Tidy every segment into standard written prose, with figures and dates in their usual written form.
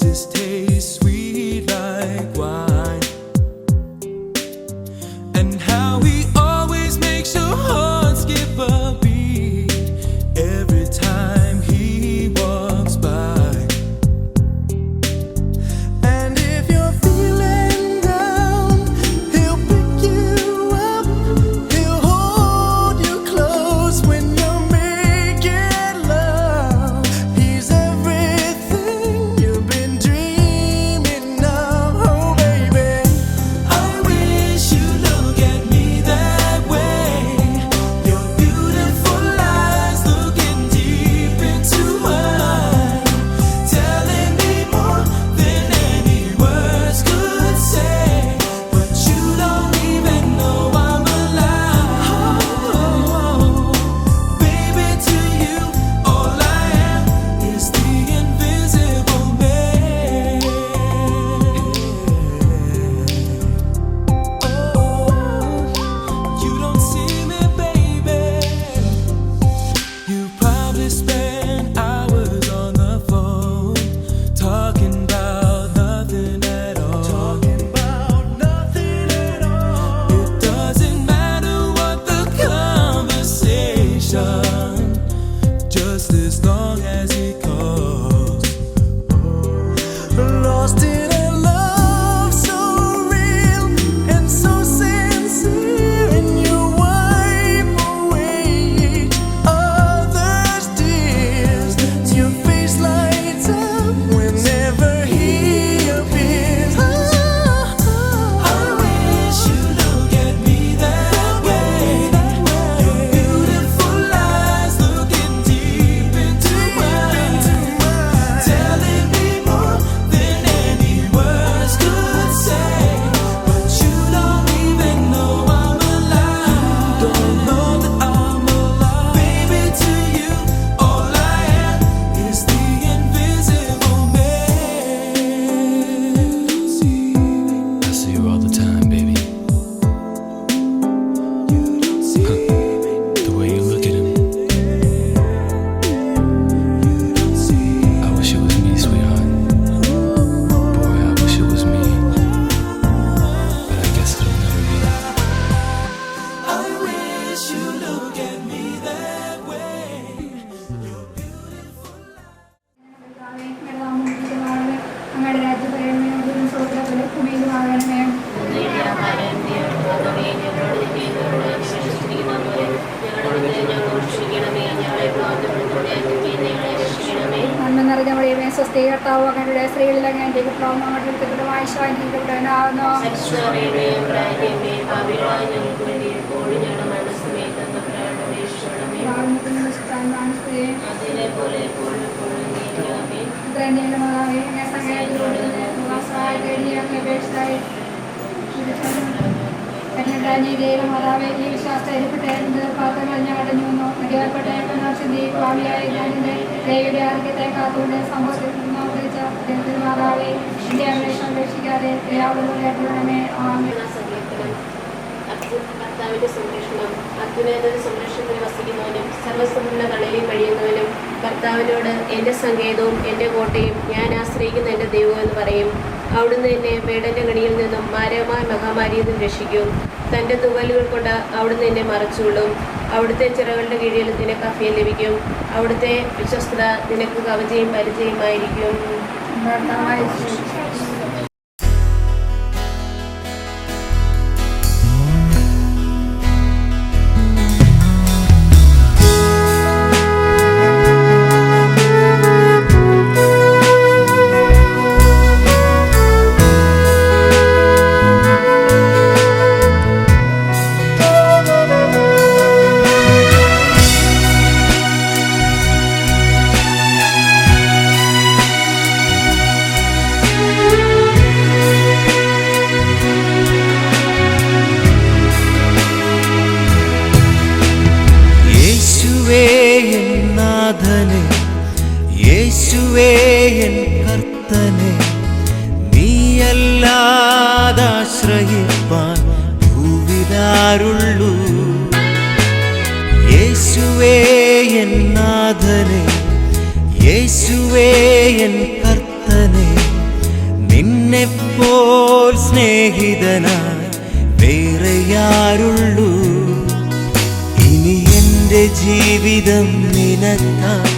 kisses taste sweet like wine, and how he always makes your heart skip a beat every time he walks by. And if you're feeling down, he'll pick you up, he'll hold you close when you're making love. He's everything you've been dreaming of. Oh baby, I wish you'd look at me that way. Your beautiful eyes looking deep into mine, telling me more than any words could say. But you don't even know I'm alive. Baby, to you, all I am is the invisible man. You don't see me, baby. You probably spend hours on the phone talking about nothing at all. It doesn't matter what the conversation, just as long as he calls. Lost in a love so real and so sincere, and you wipe away each other's tears. Your face lights up whenever he appears. I wish you'd look at me that way. Your beautiful eyes looking deep into mine, telling me more than any words could say. But you don't even know I'm alive. Don't know that I'm alive. Baby, to you, all I am is the invisible man. I see you all the time, baby. The way you look at him. I wish it was me, sweetheart. Boy, I wish it was me. But I guess it'll never be. I wish you look at me that way. You're beautiful. അങ്ങയുടെ രാജ്യപരമേയും സ്വതന്ത്രത്തിലെ ഭൂമിയിലുമാകണമേ. നന്മ നിറഞ്ഞ മറിയമേ, സ്വസ്തി, കർത്താവ് അങ്ങയുടെ സ്ത്രീകളിൽ അങ്ങയുടെ പുത്രമായ ശാന്തിക്കപ്പെടാനാവുന്നു. മാതാവേ, ഈ വിശ്വാസപ്പെട്ട് പാത്രങ്ങൾ ഞാൻ അടഞ്ഞു വന്നു. മതിയാൽപ്പെട്ട ഭാവിയായ ഞാനിന്റെ ദൈവയുടെ ആരോഗ്യത്തെ കാത്തുകൊണ്ട് സംഭവത്തിൽ മാതാവേ, എന്റെ അന്വേഷണം ഉപേക്ഷിക്കാതെ ദയാവോട് കേട്ടണമേ. ആമേൻ. കർത്താവിന്റെ സംരക്ഷണം, അത്യുന്നത സംരക്ഷണത്തിൽ വസിക്കുന്നവനും സർവ്വസമ്പൂർണ്ണ തണലിൽ കഴിയുന്നവനും കർത്താവിനോട് എൻ്റെ സങ്കേതവും എൻ്റെ കോട്ടയും ഞാൻ ആശ്രയിക്കുന്ന എൻ്റെ ദൈവം എന്ന് പറയും. അവിടുന്ന് എന്നെ വേടൻ്റെ കടിയിൽ നിന്നും മാരകമായ മഹാമാരിയിൽ നിന്നും രക്ഷിക്കും. തൻ്റെ തൂവലുകൾ കൊണ്ട് അവിടുന്ന് എന്നെ മറച്ചുകൊള്ളും. അവിടുത്തെ ചിറകളുടെ കീഴിൽ നിനക്ക് അഭയം ലഭിക്കും. അവിടുത്തെ വിശ്വസ്തത നിനക്ക് കവചയും പരിചയമായിരിക്കും. യേശുവേ എൻ കർത്തനെ, നീയല്ലാതാശ്രയിപ്പാൻ ഭൂവിലാരുള്ളൂ. യേശുവേ എൻ നാഥനെ, യേശുവേ എൻ കർത്തനെ, നിന്നെപ്പോൽ സ്നേഹിതനായി വേറെയാരുള്ളൂ? ഇനി എൻ്റെ ജീവിതം നിനക്കായി,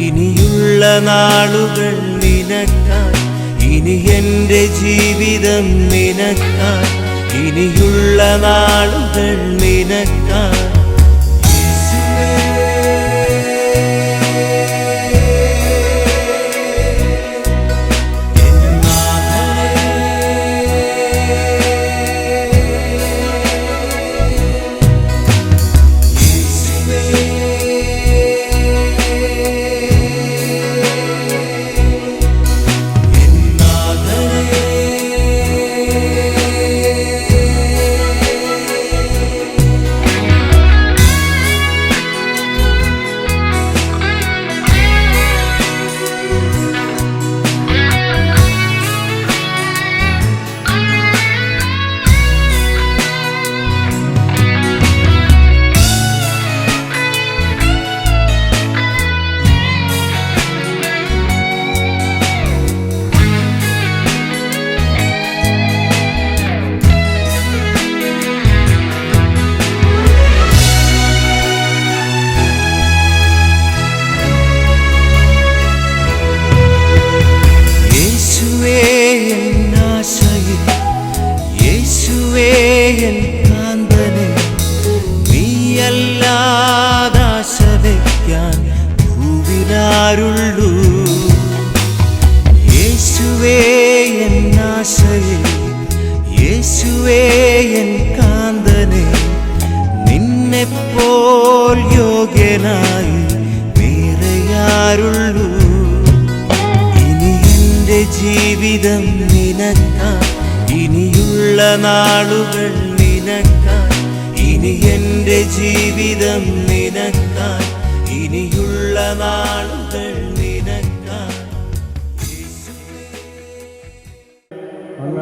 ഇനിയുള്ള നാളുകൾ നിനക്കായി. ഇനി എൻ്റെ ജീവിതം നിനക്കായി, ഇനിയുള്ള നാളുകൾ നിനക്കായി. ഭൂവിലാരുള്ളൂ? യേശുവേ എന്നാശയേ, യേശുവേ എൻ കാന്തനെ, നിന്നെപ്പോൽ യോഗ്യനായി വേറെയാരുള്ളൂ? ഇനി എൻ്റെ ജീവിതം നിനക്കായി, ഇനിയുള്ള നാളുകൾ നിനക്കായി. ഇനി എൻ്റെ ജീവിതം നിനക്കായി, ഇനിയുള്ള നാളുകൾ നിനക്കായി. നല്ല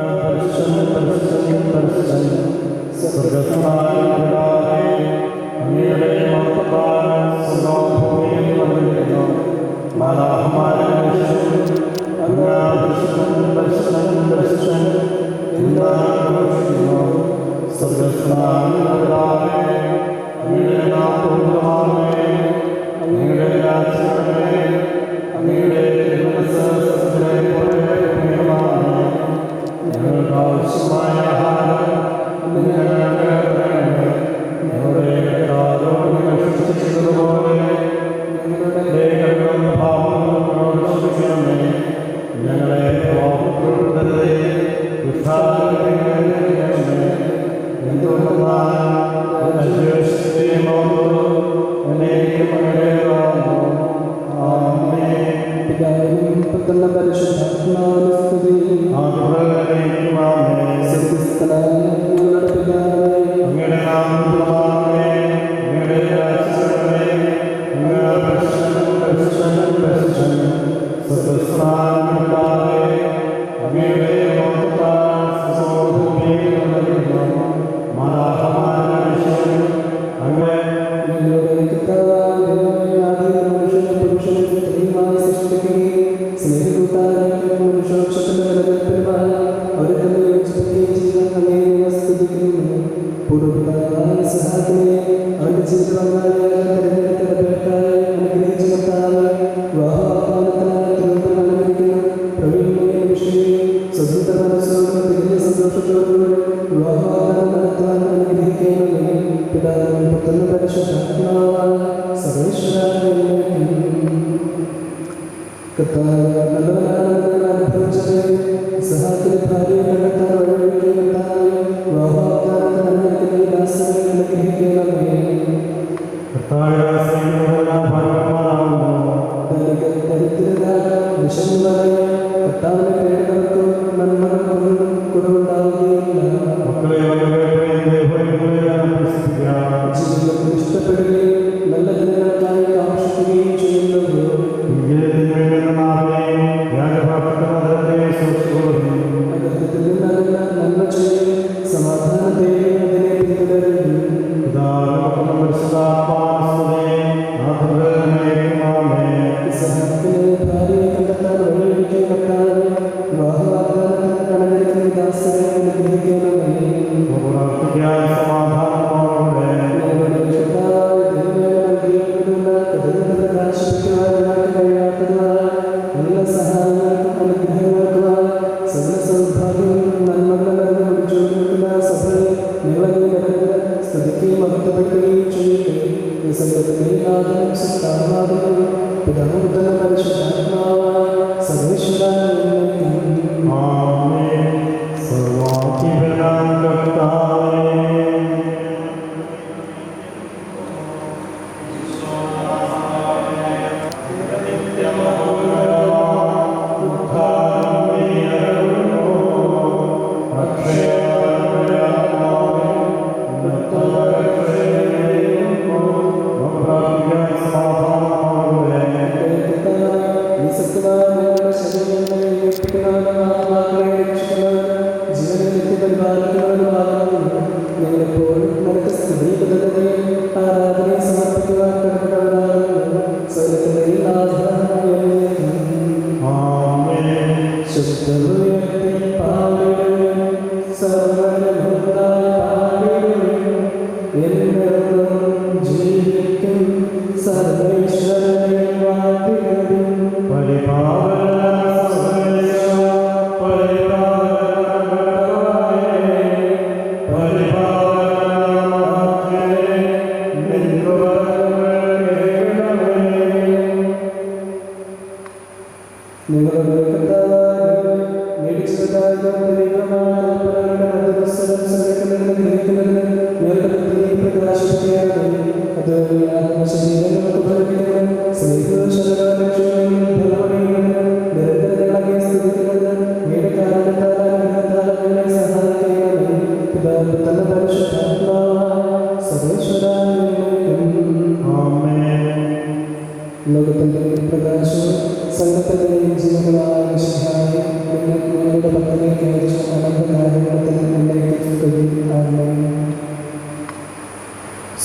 ലോകത്തിന്റെ പ്രകാശവും സംഘത്തിന്റെയും ജീവകളായ വിശുദ്ധായി നിങ്ങളുടെ ഭക്തലേക്ക് അയച്ച അനന്തകാലഘട്ടത്തിൽ ഉന്നയിക്കുകയും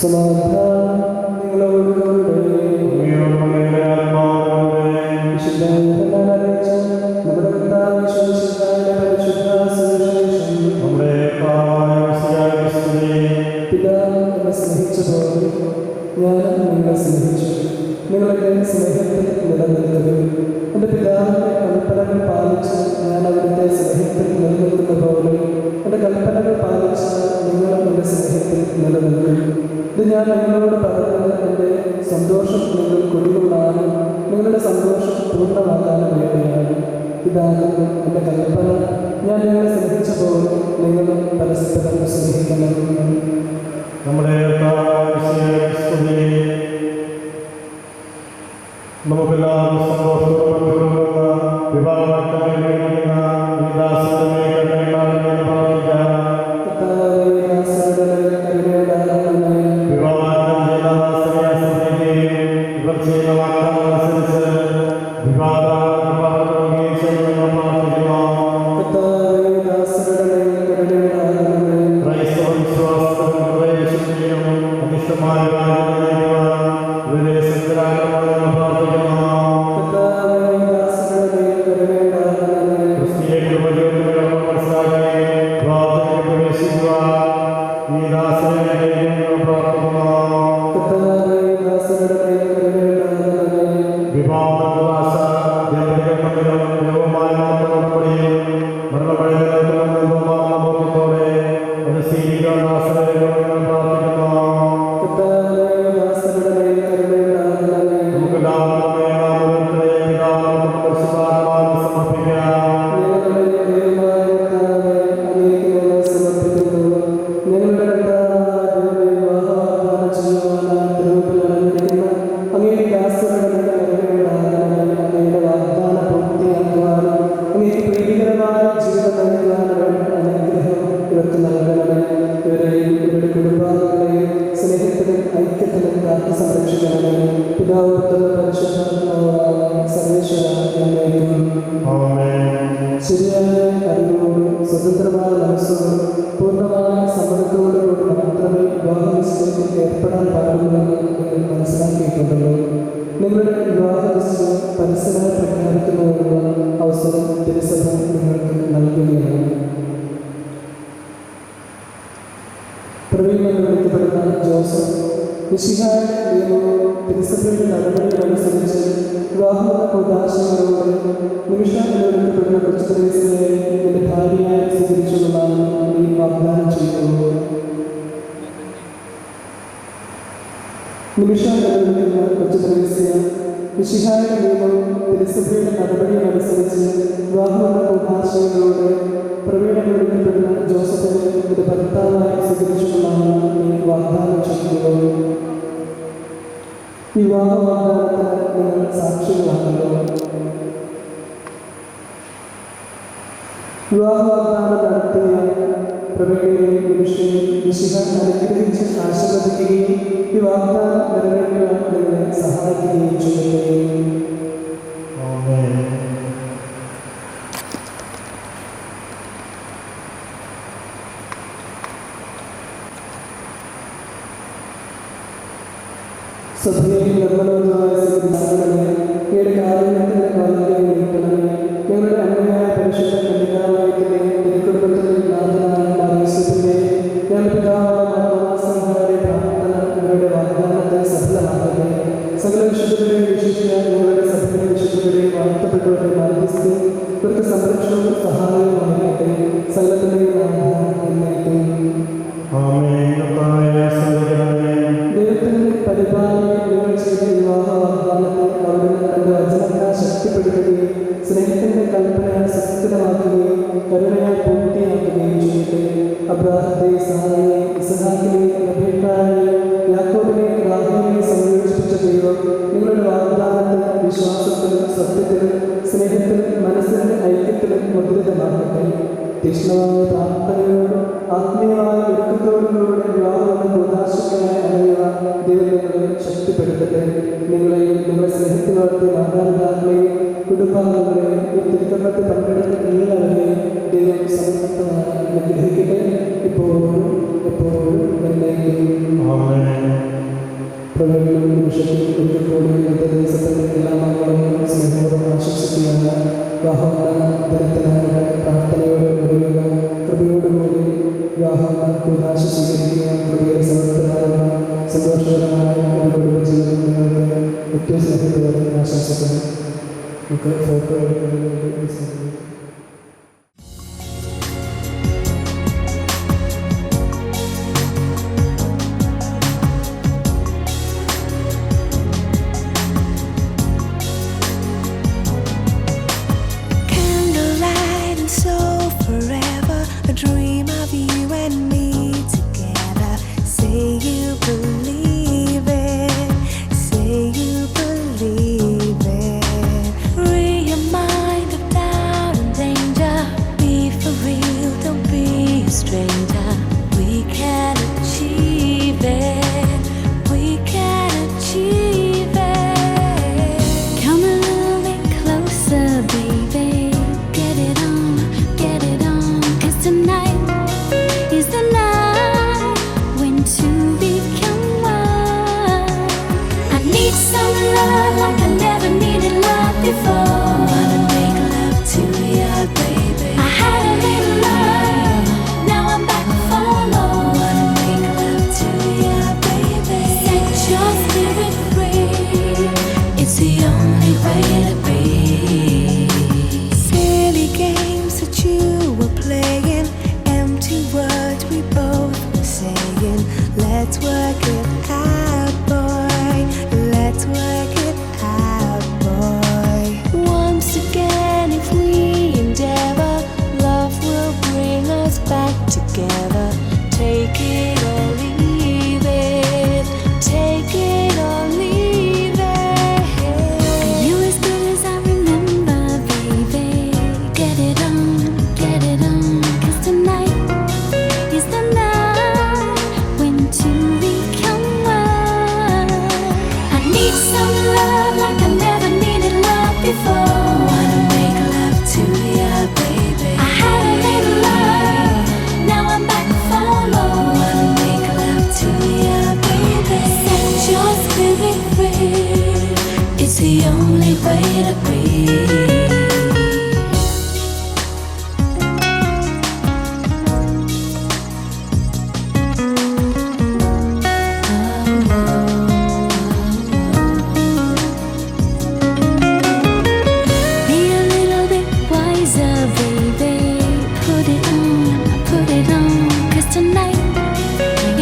സമാധാനം നിങ്ങളോടുകൂടെ നമ്മുടെ കർത്താവ് യേശുമിശിഹായുടെ പരിശുദ്ധ സുവിശേഷം പിതാവ് എന്നെ സ്നേഹിച്ചതുപോലെ ഞാനും നിങ്ങളെ സ്നേഹിച്ചു. നിങ്ങളുടെ സ്നേഹത്തിൽ നിലനിൽക്കുകയും എൻ്റെ പിതാവിൻ്റെ കൽപ്പനകൾ പാലിച്ച് ഞാൻ അവിടുത്തെ സ്നേഹത്തിൽ നിലനിൽക്കുന്ന പോലെ എൻ്റെ കൽപ്പനകൾ പാലിച്ച് നിങ്ങളും എൻ്റെ സ്നേഹത്തിൽ നിലനിൽക്കും. ഇത് ഞാൻ നിങ്ങളോട് പറയുന്നത് എൻ്റെ സന്തോഷം നിങ്ങൾ കൊടികൊള്ളാനും നിങ്ങളുടെ സന്തോഷം പൂർണ്ണമാക്കാനും വേണ്ടിയാണ്. ഇതാകുന്നു എൻ്റെ കൽപ്പന, ഞാൻ നിങ്ങളെ സ്നേഹിച്ച പോലെ നിങ്ങളും പരസ്പരം സ്നേഹിക്കണം. നമ്മുടെ നമുക്കെല്ലാവരും സന്തോഷത്തോടെ ശരിയായ അറിവോടും സ്വതന്ത്രമായ മനസ്സോടും പൂർണ്ണമായ സമ്മതത്തോടുകൂടി മാത്രമേ വിവാഹനിശ്ചയത്തിൽ ഏർപ്പെടാൻ പാടുള്ളൂവെന്ന് നിങ്ങൾ മനസ്സിലാക്കിയിട്ടുണ്ടല്ലോ. നിങ്ങളുടെ വിവാഹനിശ്ചയം പരസ്യമായി പ്രഖ്യാപിക്കുന്നതിനുള്ള അവസരം തിരുസഭ നിങ്ങൾക്ക് നൽകുകയാണ്. പ്രവീണെന്ന് വിളിക്കപ്പെടുന്ന ജോസഫ് മിശിഹായുടെ നിയമവും തിരുസഭയുടെ നടപടികളനുസരിച്ച് വിവാഹ കൂടാശകളോട് നിമിഷപ്പെടുന്ന കൊച്ചു ത്രേസ്യയെ എൻ്റെ ഭാര്യയായി സ്വീകരിച്ചുകൊള്ളാണ് നീ വാഗ്ദാനം ചെയ്യുന്നു. നിമിഷപ്പെടുന്ന കൊച്ചു ത്രേസ്യ മിശിഹായുടെ നിയമവും തിരുസഭയുടെ നടപടികളനുസരിച്ച് വിവാഹ കൂടാശകളോട് പ്രവീണെന്ന് ജോസഫിനെ എൻ്റെ ഭർത്താവായി സ്വീകരിച്ചുകൊള്ളാണ് നീ വാഗ്ദാനം ചെയ്യുന്നു. വിവാഹ വാഗ്ദാനത്തിന് നിങ്ങൾ സാക്ഷികളാണല്ലോ. വിവാഹ വാഗ്ദാനം നടത്തിയ പ്രവീണയെയും നിമിഷയും മിശിഹ അനുഗ്രഹിച്ച് ആശീർവദിക്കുകയും ഈ വാഗ്ദാനം നിറവേറ്റുവാൻ നിങ്ങളെ സഹായിക്കുകയും ചെയ്യട്ടെ. സഭയിൽ നിർമ്മലമായ സംഘടനയെ ഏഴ് കാരണത്തിന്റെ മാതൃകയിൽ നീക്കണമേ. ഞങ്ങളുടെ അന്യമായ പരിശുദ്ധ കന്യകാവായ തീക്ഷ്ണമായ പ്രാർത്ഥനയോടും ആത്മീയമായ ഒരുക്കത്തോടുകൂടെ വിവാഹമെന്ന കൂതാശിക്കായി അറിയുവാൻ ദൈവം നിങ്ങളെ ശക്തിപ്പെടുത്തട്ടെ. നിങ്ങളെയും നിങ്ങളെ സ്നേഹിച്ചു വളർത്തിയ മാതാപിതാക്കളെയും കുടുംബാംഗങ്ങളെയും ഈ തിരുക്കർമ്മത്തിൽ പങ്കെടുത്ത എല്ലാവരെയും ദൈവം സമൃദ്ധമായി അനുഗ്രഹിക്കട്ടെ, ഇപ്പോഴും എപ്പോഴും എന്നേക്കും. പ്രകടനം നിമിഷത്തിൽ ഒരിക്കൽക്കൂടി ഇന്നത്തെ ദിവസത്തിൻ്റെ എല്ലാ മംഗളങ്ങളും സ്നേഹപൂർവ്വം ആശംസിക്കുകയാണ്. വിവാഹത്തിനായ പ്രാർത്ഥനയോടെ ഒരുങ്ങുക, കൃപയോടുകൂടി വിവാഹം കൂടാശ സ്വീകരിക്കുക. കൃപയെ സമർത്ഥമായ സന്തോഷകരമായ ഒരു കുടുംബജീവിതം നിങ്ങൾക്ക് ഏറ്റവും സ്നേഹത്തോടെ ആശംസിക്കുന്നു. നമുക്ക് ഫോട്ടോ എടുക്കുന്നതിന് വേണ്ടി Candlelight and so forever, a dream of you and me together. Say you believe it, say you believe it. Free your mind of doubt and danger. Be for real, don't be a stranger. We can achieve it, we can achieve it. Come a little bit closer, baby. Get it on, cause tonight is the night when two become one. I need some love like I never needed love before. Wanna make love to you, baby. I had a little love, now I'm back for more. Wanna make love to you, baby. Set your spirit free, it's the only way to be. Silly games that you were playing, empty words we both were saying. Let's work it out, boy, let's work it out, boy. Once again, if we endeavor, love will bring us back together. Take it or leave it, take it or leave it. Are you as good as I remember, baby? Get it on, cause tonight is the night when two become one. I need some love like I never needed love before. Wanna make love to you, baby. I had a little love, now I'm back for more. Wanna make love to you, baby. Set your spirit free, it's the only way to be. Be a little bit wiser, baby. Put it on, cause tonight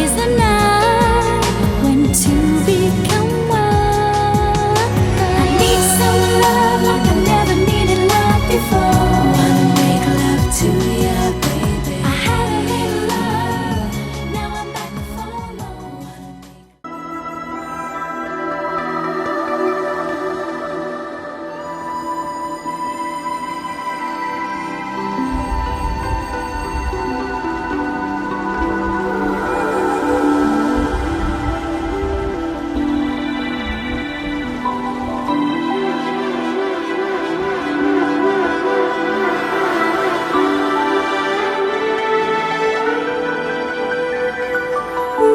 is the night when two become one. I need some love like I never needed love before. Wanna make love to you, baby. I had a little love, now I'm back for more.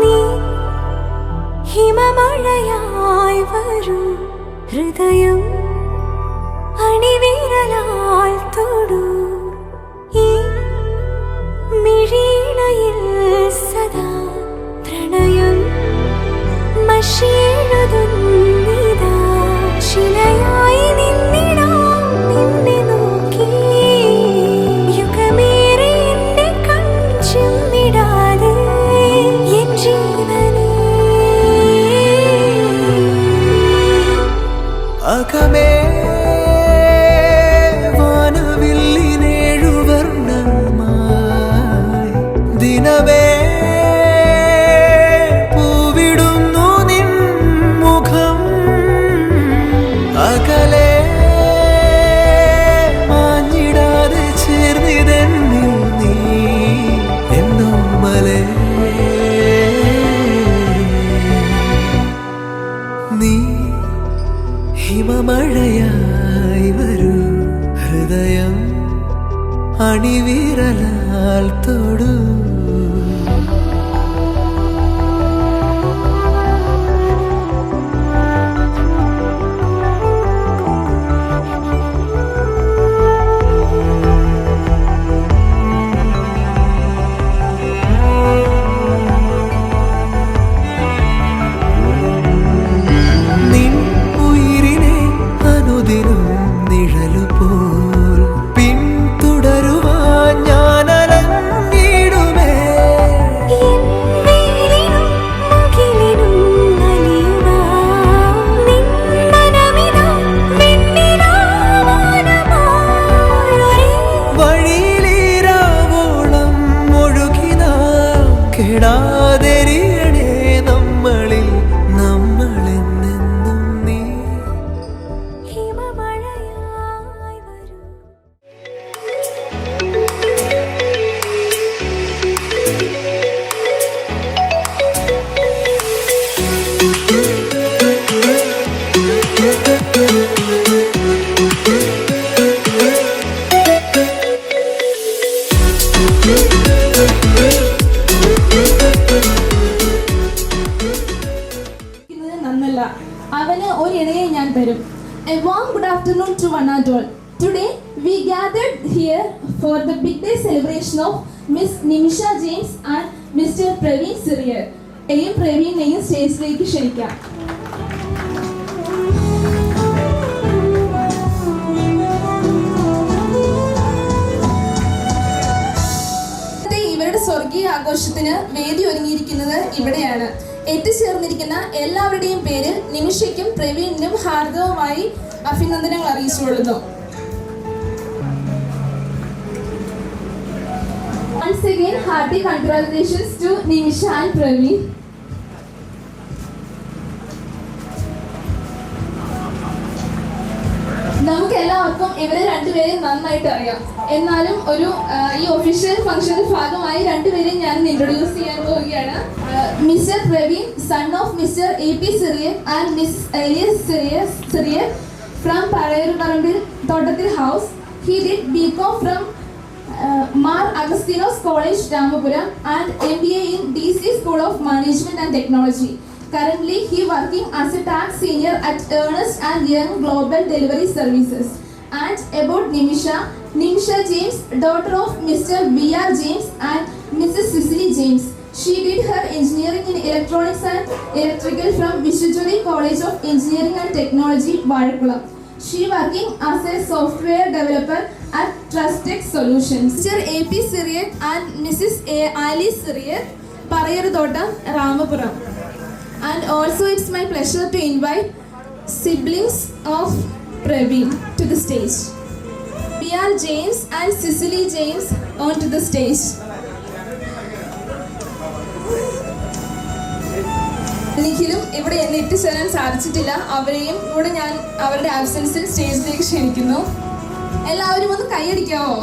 നീ ഹിമമഴയായി വരൂ, ഹൃദയം അണിവിരലാൽ തൊടൂ. ഈ മിഴിയിണയിൽ സദാ പ്രണയം മഷിയെഴുതുന്നിതാ. ശിലയായി നിന്നിടാം നിന്നെ നോക്കി, യുഗമേറെ എന്റെ കൺചിമ്മിടാതെ N ജീവനേ. അകമേ വാനവില്ലിനേഴുവർണ്ണമായി ദിനമേ പൂവിടുന്നു നിൻ മുഖം. വിരലാൽ തൊടൂ. നിൻ ഉയിരിനെ അനുദിനം നിഴലുപോൽ പിന്തുടരുവാൻ ഞാൻ അലഞ്ഞിടുമേ. വഴിയിലീരാവോളം ഒഴുകി നാം കെടാതെരിയണേ നമ്മളിൽ നമ്മളെന്നെന്നും നീ. നന്നല്ല, അവന് ഒരു ഇണയെ ഞാൻ തരും. A warm good afternoon to one and all. Today we gathered here for the big day celebration of Miss Nimisha James and Mr. Praveen Sirier. എയും പ്രവീണിനെയും സ്റ്റേജിലേക്ക് ക്ഷണിക്കാം. ഇവരുടെ സ്വർഗീയ ആഘോഷത്തിന് വേദി ഒരുങ്ങിയിരിക്കുന്നത് ഇവിടെയാണ്. എത്തിച്ചേർന്നിരിക്കുന്ന എല്ലാവരുടെയും പേരിൽ നിമിഷയ്ക്കും പ്രവീണിനും ഹാർദവമായി അഭിനന്ദനങ്ങൾ അറിയിച്ചുകൊള്ളുന്നു. Once again, hearty congratulations to Nimisha and Praveen. നമുക്ക് എല്ലാവർക്കും ഇവരെ രണ്ടുപേരെയും നന്നായിട്ട് അറിയാം. എന്നാലും ഈ ഒഫീഷ്യൽ ഫംഗ്ഷന്റെ ഭാഗമായി രണ്ടുപേരെയും ഞാൻ ഇൻട്രൊഡ്യൂസ് ചെയ്യാൻ പോവുകയാണ്. Mister Praveen, son of mister AP Sirier and miss Elias Sirier from Parayurparambil Thottathil house. He did BCom from Mar Agustino's College, Ramapuram, and MBA in DC School of Management and Technology. Currently, he working as a tax senior at Ernst and Young Global Delivery Services. And about Nimisha James, daughter of Mr. VR James and Mrs. Cicely James. She did her engineering in electronics and electrical from Vishwajali College of Engineering and Technology, Vazhakulam. She working as a software developer at Trustech Solutions. Mr. AP Sirier and Mrs. Ali Sirier, Parayurthotam, Ramapuram. And also it's my pleasure to invite siblings of Praveen to the stage. PR James and Cicely James onto the stage. എനിക്കിലും ഇവിടെ എത്തിച്ചേരാൻ സാധിച്ചിട്ടില്ല. അവരെയും കൂടെ ഞാൻ അവരുടെ ആബ്സെൻസിൽ സ്റ്റേജിലേക്ക് ക്ഷണിക്കുന്നു. എല്ലാവരും ഒന്ന് കൈയടിക്കാവോ?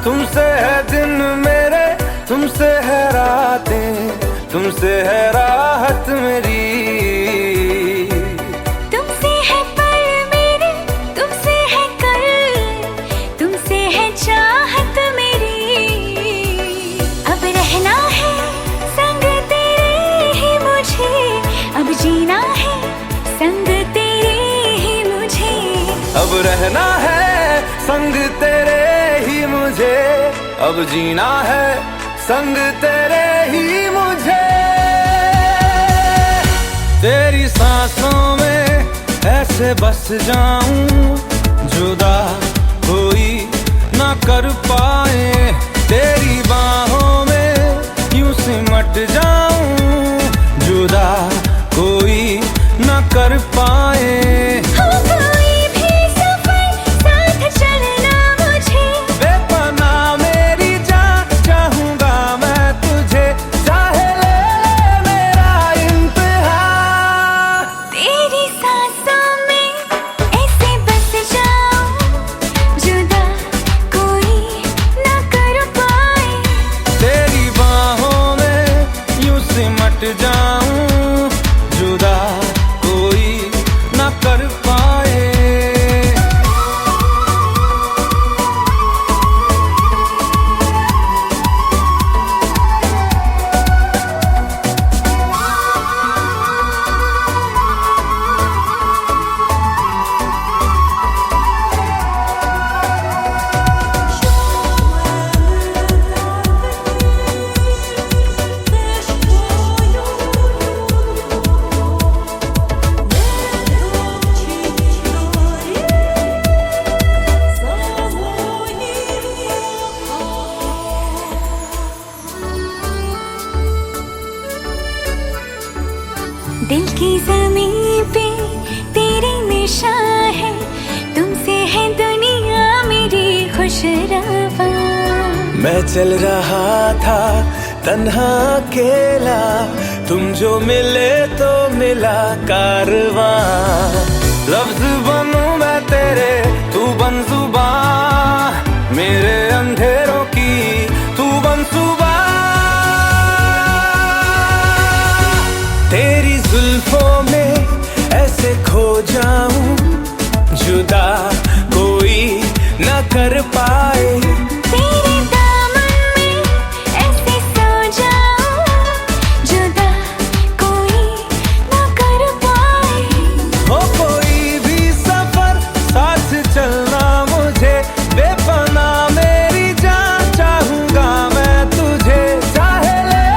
तुमसे है दिन मेरे, तुमसे है रातें, तुमसे है राहत मेरी. तुमसे है पल मेरे, तुमसे है कल, तुमसे है चाहत मेरी. अब रहना है संग तेरे ही मुझे, अब जीना है संग तेरे ही मुझे. अब रहना है संग तेरे ही मुझे, अब जीना है संग तेरे ही मुझे. तेरी सांसों में ऐसे बस जाऊं, जुदा कोई ना कर पाए. तेरी बाहों में यूं सिमट जाऊं, जुदा कोई ना कर पाए. मैं चल रहा था तन्हा अकेला, तुम जो मिले तो मिला कारवां। लफ्ज बनूं मैं तेरे, तू बन जुबां, मेरे अंधेरों की तू बन सुबह। तेरी जुल्फों में ऐसे खो जाऊं, जुदा कोई न कर पाए। तेरे दामन में ऐसे सो जाऊं, जुदा कोई न कर पाए। हो कोई भी सफर साथ चलना मुझे, बेपना मेरी जान चाहूंगा मैं तुझे, चाहे ले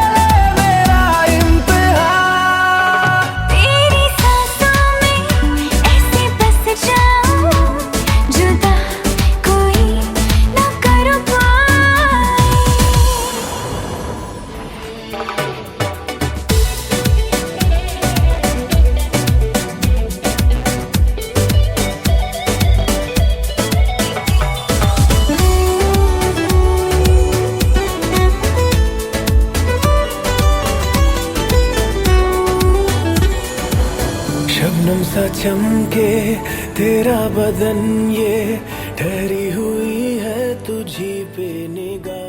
मेरा इम्तिहान। तेरी सांसों में ऐसे बस जाऊं, जुदा कोई न कर पाए। शबनम सा चमके तेरा बदन, ये ठहरी हुई है तुझी पे निगाह।